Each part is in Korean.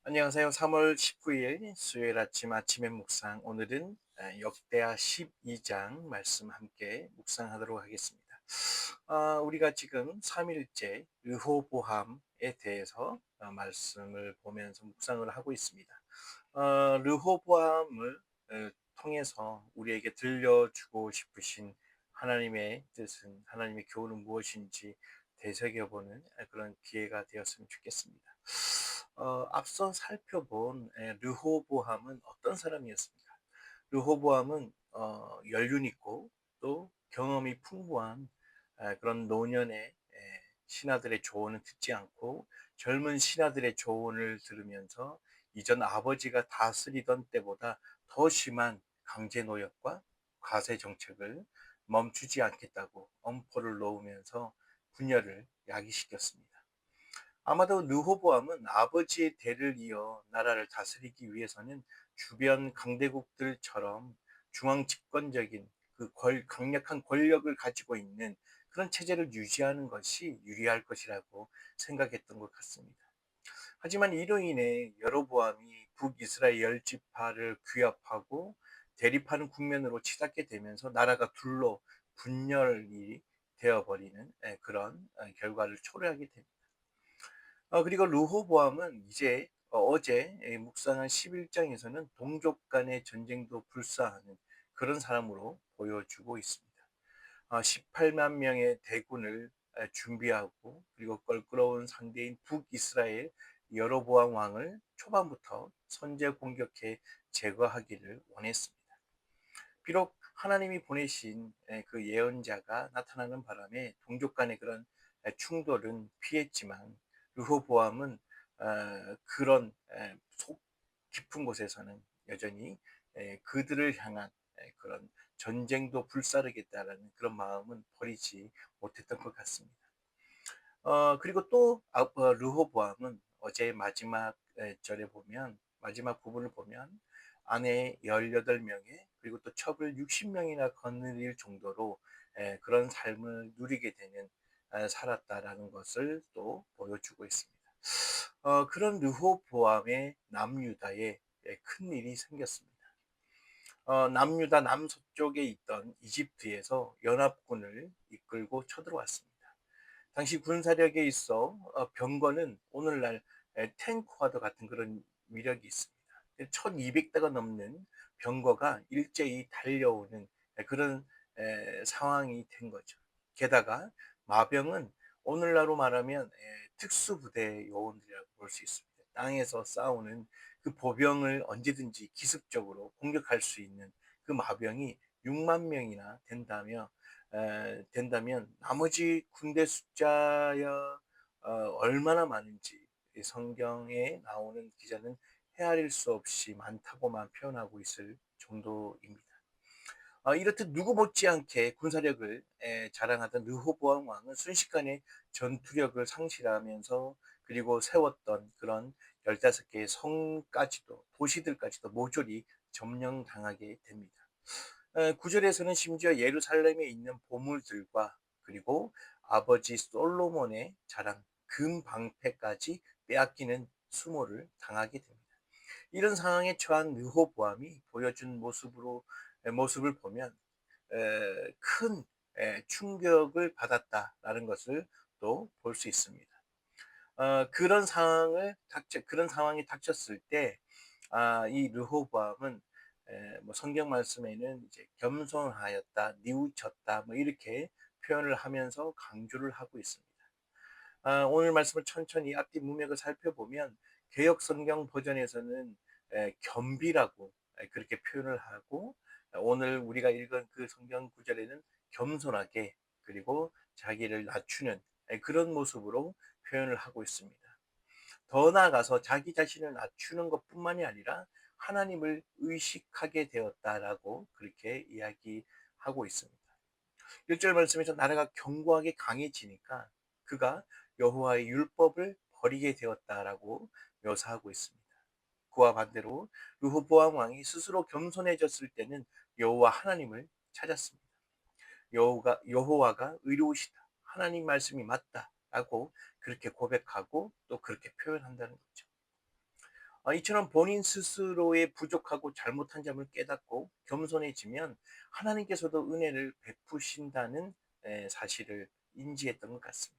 안녕하세요. 3월 19일 수요일 아침의 묵상. 오늘은 역대하 12장 말씀 함께 묵상하도록 하겠습니다. 우리가 지금 3일째 르호보암에 대해서 말씀을 보면서 묵상을 하고 있습니다. 르호보암을 통해서 우리에게 들려주고 싶으신 하나님의 뜻은, 하나님의 교훈은 무엇인지 되새겨보는 그런 기회가 되었으면 좋겠습니다. 앞서 살펴본 르호보암은 어떤 사람이었습니까? 르호보암은 연륜 있고 또 경험이 풍부한 그런 노년의 신하들의 조언을 듣지 않고 젊은 신하들의 조언을 들으면서 이전 아버지가 다스리던 때보다 더 심한 강제 노역과 과세 정책을 멈추지 않겠다고 엄포를 놓으면서 분열을 야기시켰습니다. 아마도 르호보암은 아버지의 대를 이어 나라를 다스리기 위해서는 주변 강대국들처럼 중앙 집권적인 강력한 권력을 가지고 있는 그런 체제를 유지하는 것이 유리할 것이라고 생각했던 것 같습니다. 하지만 이로 인해 여로보암이 북이스라엘 열 지파를 규합하고 대립하는 국면으로 치닫게 되면서 나라가 둘로 분열이 되어버리는 그런 결과를 초래하게 됩니다. 그리고 르호보암은 이제 어제 묵상한 11장에서는 동족 간의 전쟁도 불사하는 그런 사람으로 보여주고 있습니다. 18만 명의 대군을 준비하고 그리고 껄끄러운 상대인 북이스라엘 여로보암 왕을 초반부터 선제 공격해 제거하기를 원했습니다. 비록 하나님이 보내신 그 예언자가 나타나는 바람에 동족 간의 그런 충돌은 피했지만 르호보암은 그런 속 깊은 곳에서는 여전히 그들을 향한 그런 전쟁도 불사르겠다라는 그런 마음은 버리지 못했던 것 같습니다. 그리고 또 르호보암은 어제 마지막 절에 보면 마지막 부분을 보면 아내 18명에 그리고 또 첩을 60명이나 거느릴 정도로 그런 삶을 누리게 되는 살았다라는 것을 또 보여주고 있습니다. 그런 르호보암의 남유다에 큰 일이 생겼습니다. 남유다 남서쪽에 있던 이집트에서 연합군을 이끌고 쳐들어왔습니다. 당시 군사력에 있어 병거는 오늘날 탱크와도 같은 그런 위력이 있습니다. 1200대가 넘는 병거가 일제히 달려오는 그런 상황이 된 거죠. 게다가 마병은 오늘날로 말하면 특수부대 요원들이라고 볼 수 있습니다. 땅에서 싸우는 그 보병을 언제든지 기습적으로 공격할 수 있는 그 마병이 6만 명이나 된다면 나머지 군대 숫자야 얼마나 많은지 성경에 나오는 기자는 헤아릴 수 없이 많다고만 표현하고 있을 정도입니다. 이렇듯 누구 못지않게 군사력을 자랑하던 르호보암 왕은 순식간에 전투력을 상실하면서 그리고 세웠던 그런 15개의 성까지도 도시들까지도 모조리 점령당하게 됩니다. 9절에서는 심지어 예루살렘에 있는 보물들과 그리고 아버지 솔로몬의 자랑 금 방패까지 빼앗기는 수모를 당하게 됩니다. 이런 상황에 처한 르호보암이 보여준 모습을 보면 큰 충격을 받았다라는 것을 또 볼 수 있습니다. 그런 상황이 닥쳤을 때, 이 르호보암은 뭐 성경 말씀에는 이제 겸손하였다, 뉘우쳤다, 뭐 이렇게 표현을 하면서 강조를 하고 있습니다. 오늘 말씀을 천천히 앞뒤 문맥을 살펴보면 개역 성경 버전에서는 겸비라고 그렇게 표현을 하고 오늘 우리가 읽은 그 성경 구절에는 겸손하게 그리고 자기를 낮추는 그런 모습으로 표현을 하고 있습니다. 더 나아가서 자기 자신을 낮추는 것뿐만이 아니라 하나님을 의식하게 되었다라고 그렇게 이야기하고 있습니다. 1절 말씀에서 나라가 견고하게 강해지니까 그가 여호와의 율법을 버리게 되었다라고 묘사하고 있습니다. 그와 반대로 르호보암 왕이 스스로 겸손해졌을 때는 여호와 하나님을 찾았습니다. 여호와가 의로우시다. 하나님 말씀이 맞다라고 그렇게 고백하고 또 그렇게 표현한다는 거죠. 이처럼 본인 스스로의 부족하고 잘못한 점을 깨닫고 겸손해지면 하나님께서도 은혜를 베푸신다는 사실을 인지했던 것 같습니다.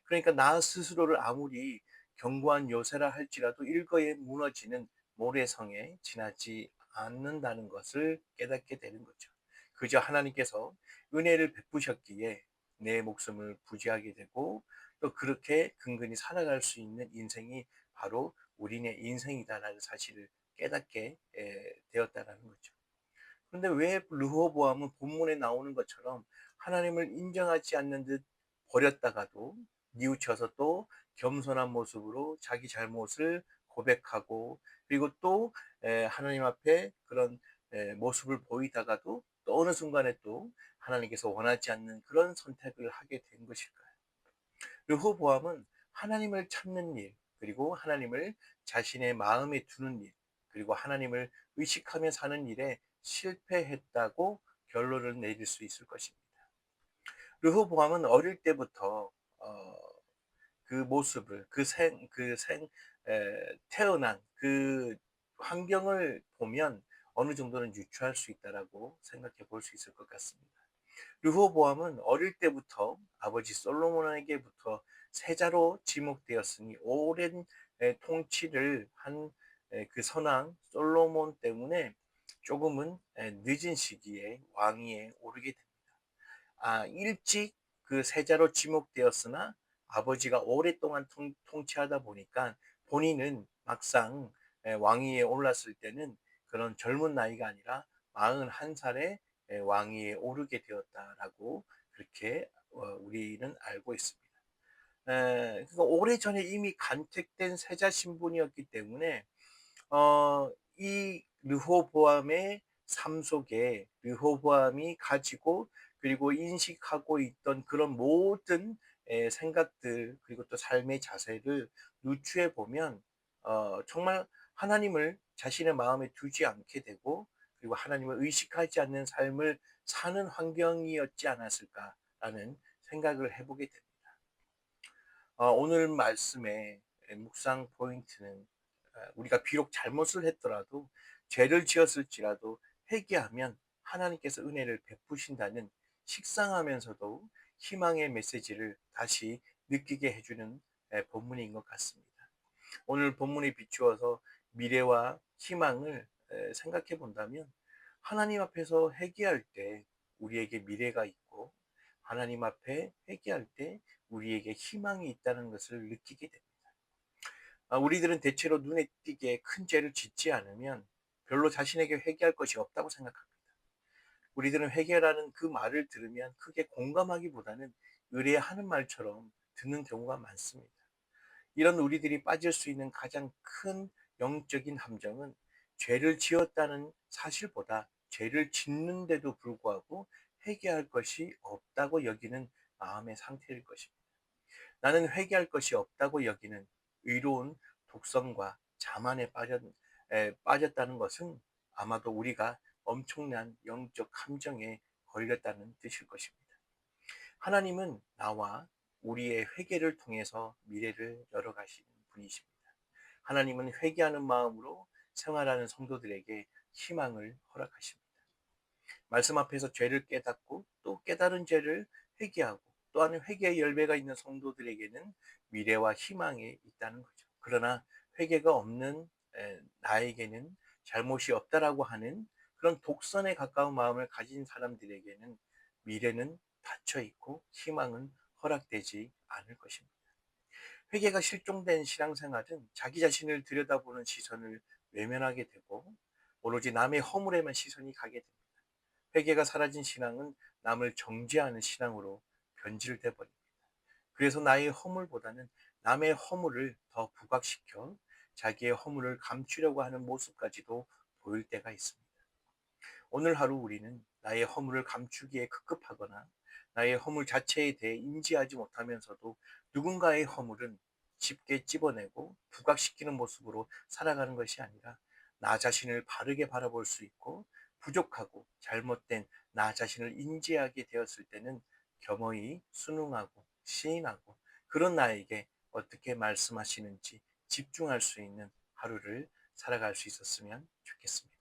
그러니까 나 스스로를 아무리 견고한 요새라 할지라도 일거에 무너지는 모래성에 지나지 않는다는 것을 깨닫게 되는 거죠. 그저 하나님께서 은혜를 베푸셨기에 내 목숨을 부지하게 되고 또 그렇게 근근히 살아갈 수 있는 인생이 바로 우리네 인생이다라는 사실을 깨닫게 되었다라는 거죠. 그런데 왜 르호보암은 본문에 나오는 것처럼 하나님을 인정하지 않는 듯 버렸다가도 뉘우쳐서 또 겸손한 모습으로 자기 잘못을 고백하고 그리고 또 하나님 앞에 그런 모습을 보이다가도 또 어느 순간에 또 하나님께서 원하지 않는 그런 선택을 하게 된 것일까요? 르호보암은 하나님을 찾는 일, 그리고 하나님을 자신의 마음에 두는 일, 그리고 하나님을 의식하며 사는 일에 실패했다고 결론을 내릴 수 있을 것입니다. 르호보암은 어릴 때부터 그 모습을 태어난 그 환경을 보면 어느 정도는 유추할 수 있다라고 생각해 볼 수 있을 것 같습니다. 르호보암은 어릴 때부터 아버지 솔로몬에게부터 세자로 지목되었으니 오랜 통치를 한 그 선왕 솔로몬 때문에 조금은 늦은 시기에 왕위에 오르게 됩니다. 일찍 그 세자로 지목되었으나 아버지가 오랫동안 통치하다 보니까 본인은 막상 왕위에 올랐을 때는 그런 젊은 나이가 아니라 41살에 왕위에 오르게 되었다라고 그렇게 우리는 알고 있습니다. 그러니까 오래전에 이미 간택된 세자 신분이었기 때문에 이 르호보암의 삶 속에 르호보암이 가지고 그리고 인식하고 있던 그런 모든 생각들 그리고 또 삶의 자세를 누추해 보면 정말 하나님을 자신의 마음에 두지 않게 되고 그리고 하나님을 의식하지 않는 삶을 사는 환경이었지 않았을까라는 생각을 해보게 됩니다. 오늘 말씀의 묵상 포인트는 우리가 비록 잘못을 했더라도 죄를 지었을지라도 회개하면 하나님께서 은혜를 베푸신다는 식상하면서도 희망의 메시지를 다시 느끼게 해주는 본문인 것 같습니다. 오늘 본문에 비추어서 미래와 희망을 생각해 본다면 하나님 앞에서 회개할 때 우리에게 미래가 있고 하나님 앞에 회개할 때 우리에게 희망이 있다는 것을 느끼게 됩니다. 우리들은 대체로 눈에 띄게 큰 죄를 짓지 않으면 별로 자신에게 회개할 것이 없다고 생각합니다. 우리들은 회개라는 그 말을 들으면 크게 공감하기보다는 의뢰하는 말처럼 듣는 경우가 많습니다. 이런 우리들이 빠질 수 있는 가장 큰 영적인 함정은 죄를 지었다는 사실보다 죄를 짓는데도 불구하고 회개할 것이 없다고 여기는 마음의 상태일 것입니다. 나는 회개할 것이 없다고 여기는 의로운 독성과 자만에 빠졌다는 것은 아마도 우리가 엄청난 영적 함정에 걸렸다는 뜻일 것입니다. 하나님은 나와 우리의 회개를 통해서 미래를 열어가시는 분이십니다. 하나님은 회개하는 마음으로 생활하는 성도들에게 희망을 허락하십니다. 말씀 앞에서 죄를 깨닫고 또 깨달은 죄를 회개하고 또한 회개의 열매가 있는 성도들에게는 미래와 희망이 있다는 거죠. 그러나 회개가 없는 나에게는 잘못이 없다라고 하는 그런 독선에 가까운 마음을 가진 사람들에게는 미래는 닫혀 있고 희망은 허락되지 않을 것입니다. 회개가 실종된 신앙생활은 자기 자신을 들여다보는 시선을 외면하게 되고 오로지 남의 허물에만 시선이 가게 됩니다. 회개가 사라진 신앙은 남을 정죄하는 신앙으로 변질돼 버립니다. 그래서 나의 허물보다는 남의 허물을 더 부각시켜 자기의 허물을 감추려고 하는 모습까지도 보일 때가 있습니다. 오늘 하루 우리는 나의 허물을 감추기에 급급하거나 나의 허물 자체에 대해 인지하지 못하면서도 누군가의 허물은 쉽게 찝어내고 부각시키는 모습으로 살아가는 것이 아니라 나 자신을 바르게 바라볼 수 있고 부족하고 잘못된 나 자신을 인지하게 되었을 때는 겸허히 순응하고 시인하고 그런 나에게 어떻게 말씀하시는지 집중할 수 있는 하루를 살아갈 수 있었으면 좋겠습니다.